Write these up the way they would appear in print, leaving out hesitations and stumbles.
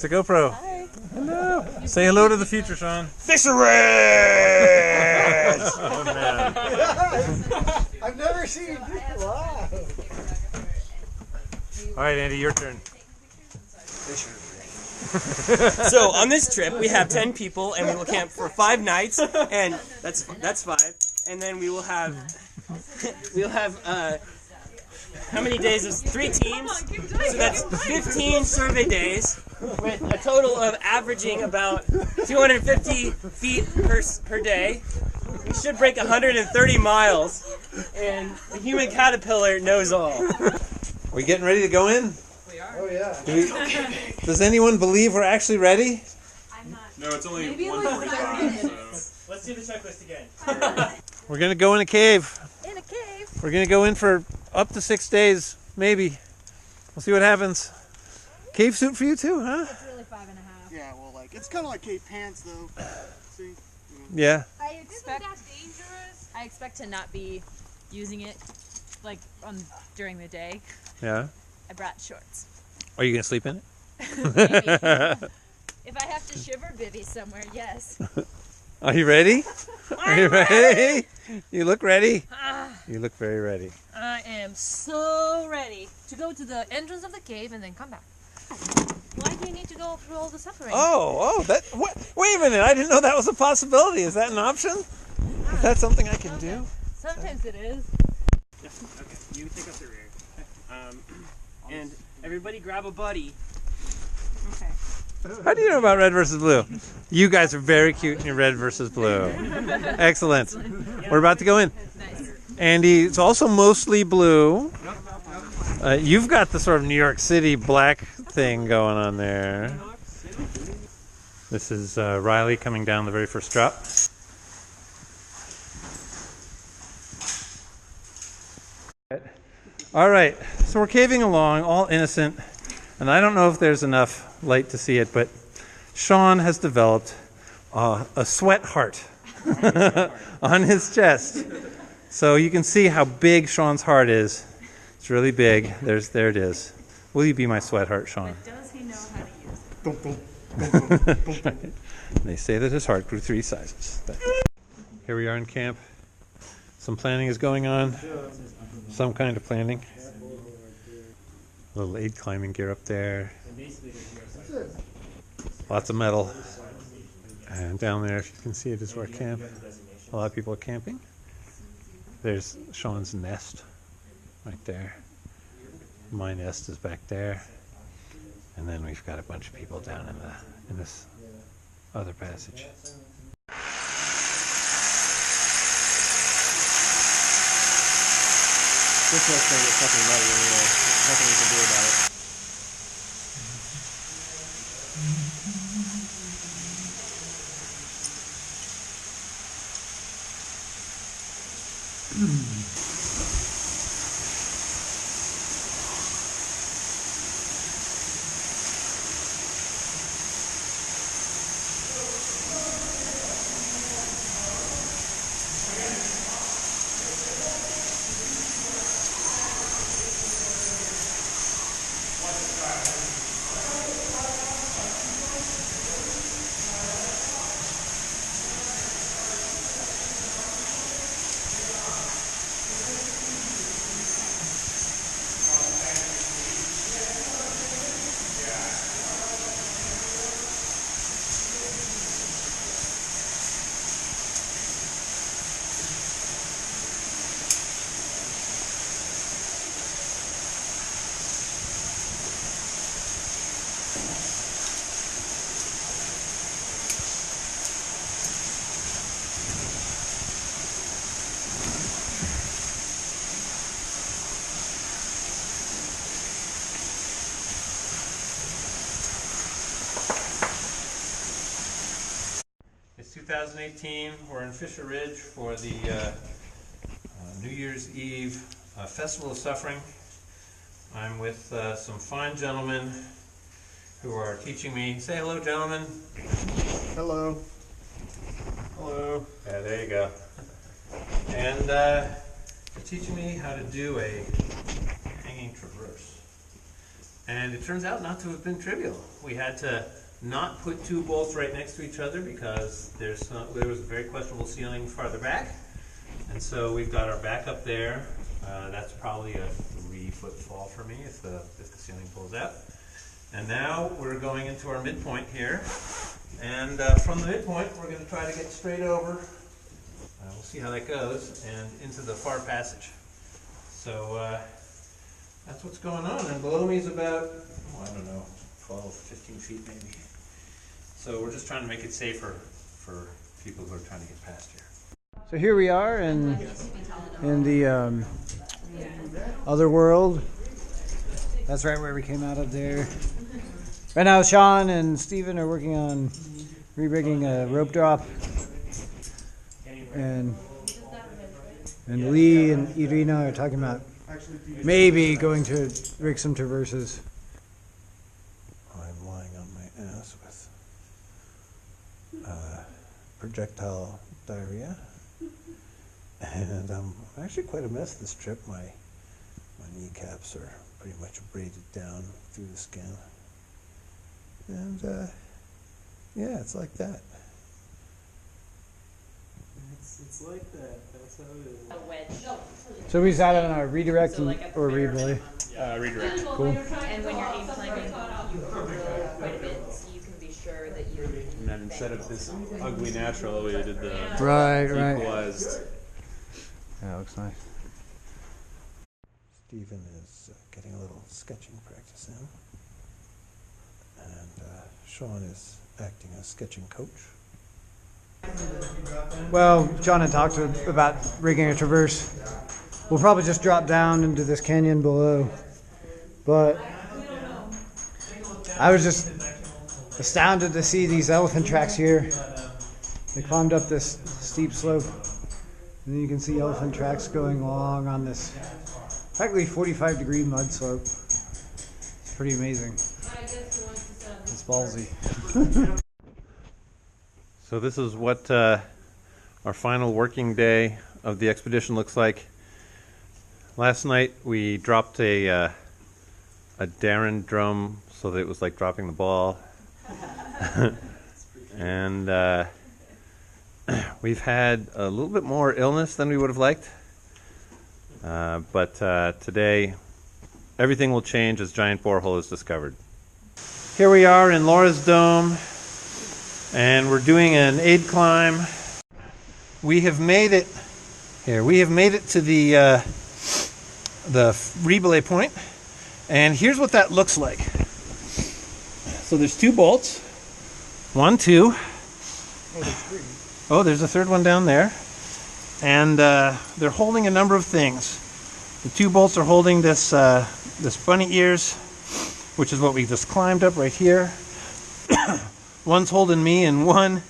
It's a GoPro. Hi. Hello. Say hello to the future, Sean. Fisheries! Oh, man. I've never seen this live. All right, Andy, your turn. So on this trip, we have 10 people, and we will camp for 5 nights, and that's 5. And then we'll have how many days? There's 3 teams, so that's 15 survey days, with a total of averaging about 250 feet per day. We should break 130 miles, and the human caterpillar knows all. Are we getting ready to go in? Oh yeah. Does anyone believe we're actually ready? No, it's only 1:45. So. Let's do the checklist again. We're going to go in a cave. In a cave. We're going to go in for up to 6 days, maybe. We'll see what happens. Cave suit for you too, huh? It's really 5.5. Yeah, well, like it's kind of like cave pants, though. See? Yeah. I expect to not be using it like during the day. Yeah. I brought shorts. Are you going to sleep in it? Maybe. If I have to shiver bivvy somewhere, yes. Are you ready? Are you ready? You look ready. You look very ready. I am so ready to go to the entrance of the cave and then come back. Why do you need to go through all the suffering? That what? Wait a minute! I didn't know that was a possibility. Is that an option? Is that something I can do? Sometimes it is. Okay, you take up the rear. And everybody grab a buddy. Okay. How do you know about red versus blue? You guys are very cute in your red versus blue. Excellent. We're about to go in. Nice. Andy, it's also mostly blue. You've got the sort of New York City black thing going on there. This is Riley coming down the very first drop. All right, so we're caving along, all innocent, and I don't know if there's enough light to see it, but Sean has developed a sweat heart on his chest. So you can see how big Sean's heart is. It's really big. There it is. Will you be my sweat heart, Sean? But does he know how to use it? They say that his heart grew 3 sizes. Here we are in camp. Some planning is going on. Some kind of planning. A little aid climbing gear up there. Lots of metal. And down there, if you can see it, is our camp. A lot of people are camping. There's Sean's nest right there. My nest is back there. And then we've got a bunch of people down in this other passage. This one's gonna get fucking muddy anyway. There's nothing we can do about it. It's 2018. We're in Fisher Ridge for the New Year's Eve Festival of Suffering. I'm with some fine gentlemen who are teaching me. Say hello, gentlemen. Hello. Hello. Yeah, there you go. And they're teaching me how to do a hanging traverse. And it turns out not to have been trivial. We had to not put two bolts right next to each other because there was a very questionable ceiling farther back. And so we've got our backup there. That's probably a 3-foot fall for me if the ceiling pulls out. And now we're going into our midpoint here. And from the midpoint, we're going to try to get straight over. We'll see how that goes, and into the far passage. So that's what's going on. And below me is about, I don't know, 12, 15 feet maybe. So we're just trying to make it safer for people who are trying to get past here. So here we are in the other world. That's right where we came out of there. Right now Sean and Steven are working on re-rigging a rope drop. And Lee and Irina are talking about maybe going to rig some traverses. I'm lying on my ass with projectile diarrhea. And I'm actually quite a mess this trip. My kneecaps are pretty much braided down through the skin. And yeah, it's like that. It's like that. That's how it is. A wedge. So we decided on our redirect So like at the or bare relay. Redirect. Cool. And when you're aim climbing, you roll quite a bit so you can be sure that you. And then instead of this ugly natural, we did the Right. equalized. That looks nice. Steven is getting a little sketching practice in. And Sean is acting as sketching coach. Well, John had talked about rigging a traverse. We'll probably just drop down into this canyon below. But I was just astounded to see these elephant tracks here. They climbed up this steep slope. And then you can see elephant tracks going along on this practically 45-degree mud slope. It's pretty amazing. It's ballsy. So this is what our final working day of the expedition looks like. Last night we dropped a Darren drum so that it was like dropping the ball. And we've had a little bit more illness than we would have liked. But today everything will change as Giant Borehole is discovered. Here we are in Laura's Dome. And we're doing an aid climb. We have made it here. We have made it to the relay point, and here's what that looks like. So there's 2 bolts. 1, 2. Oh, there's 3. Oh, there's a third one down there, and they're holding a number of things. The 2 bolts are holding this this bunny ears, which is what we just climbed up right here. One's holding me in 1,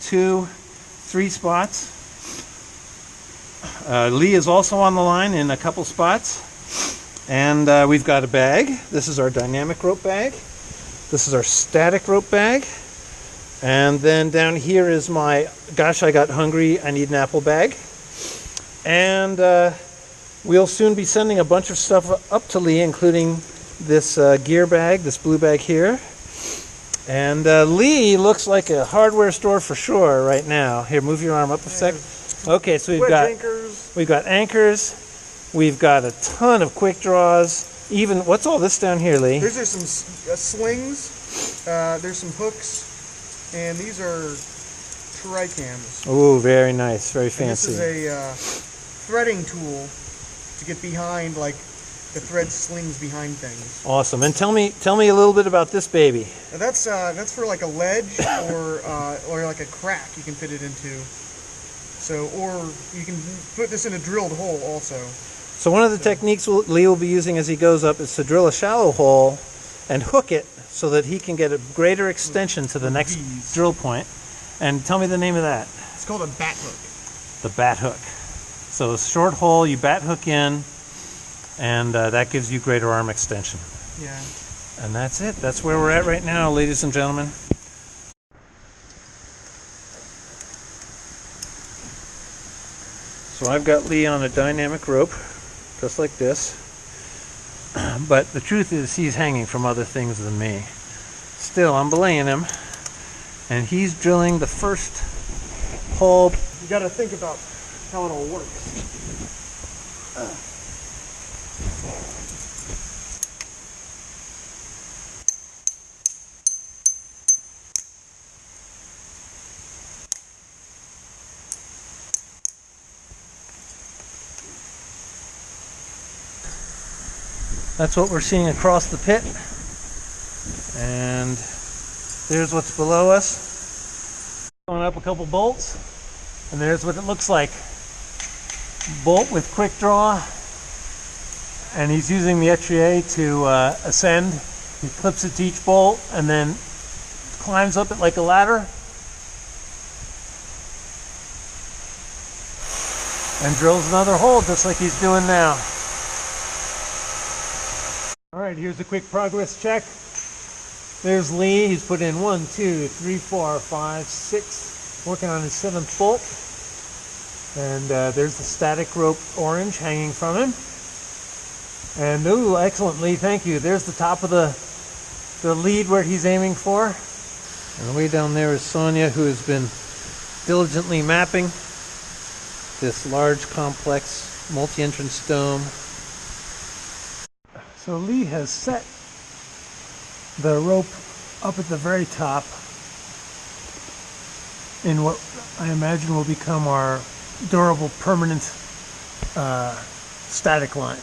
2, 3 spots. Lee is also on the line in a couple spots. And we've got a bag. This is our dynamic rope bag. This is our static rope bag. And then down here is my, gosh, I got hungry, I need an apple bag. And we'll soon be sending a bunch of stuff up to Lee, including this gear bag, this blue bag here. And Lee looks like a hardware store for sure right now. Here, move your arm up a sec. Okay, so we've got anchors. We've got a ton of quick draws. Even what's all this down here, Lee? These are some slings. There's some hooks, and these are tricams. Oh, very nice, very And fancy. this is a threading tool to get behind, like the thread slings behind things. Awesome. And tell me a little bit about this baby. Now that's for like a ledge or like a crack you can fit it into. So, or you can put this in a drilled hole also. So one of the techniques Lee will be using as he goes up is to drill a shallow hole and hook it so that he can get a greater extension to the next drill point. And tell me the name of that. It's called a bat hook. The bat hook. So a short hole, you bat hook in, and that gives you greater arm extension. Yeah. And that's it. That's where we're at right now, ladies and gentlemen. So I've got Lee on a dynamic rope, just like this. But the truth is he's hanging from other things than me. Still, I'm belaying him, and he's drilling the first hole. You got to think about how it all works. That's what we're seeing across the pit. And there's what's below us. Going up a couple bolts. And there's what it looks like. Bolt with quick draw. And he's using the étrier to ascend. He clips it to each bolt and then climbs up it like a ladder. And drills another hole just like he's doing now. All right, here's a quick progress check. There's Lee. He's put in 1, 2, 3, 4, 5, 6, working on his 7th bolt. And there's the static rope orange hanging from him. And ooh, excellent, Lee. Thank you. There's the top of the lead where he's aiming for. And way down there is Sonia, who has been diligently mapping this large, complex, multi-entrance dome. So Lee has set the rope up at the very top in what I imagine will become our durable, permanent static line.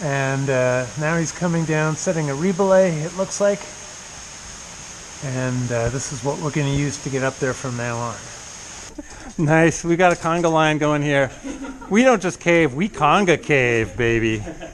And now he's coming down, setting a rebelay, it looks like. And this is what we're going to use to get up there from now on. Nice, we got a conga line going here. We don't just cave, we conga cave, baby.